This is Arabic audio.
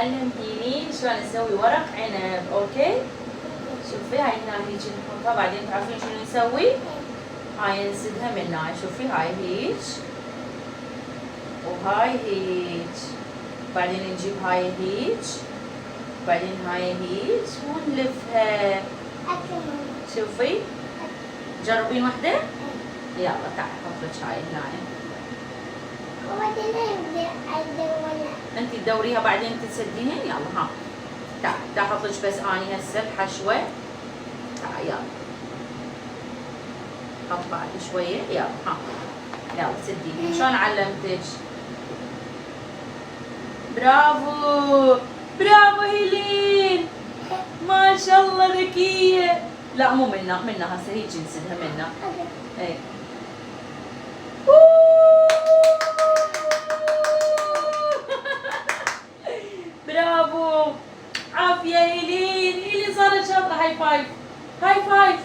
علمتيني شلون نسوي ورق عنب. اوكي شوفي هاي هنا هيجي نحطها بعدين تعرفين شنو نسوي؟ هاي نسدها من هاي. شوفي هاي هيج وهاي هيج بعدين نجيب هاي هيج بعدين هاي هيج ونلفها. شوفي جربين وحدة. يلا تعالي احط لك هاي هنا. انت تدوريها بعدين تسديهن. يلا ها تعالي احط لك بس اني هسه الحشوة. تعالي يلا حط بعد شوية. يلا ها يلا سديهن. شلون علمتك؟ برافو برافو هيلين ما شاء الله ذكية. لا مو منا هسه هيجي نسدها منا. اي برافو عافية هيلين. هيلين صارت شاطرة. هاي فايف هاي فايف.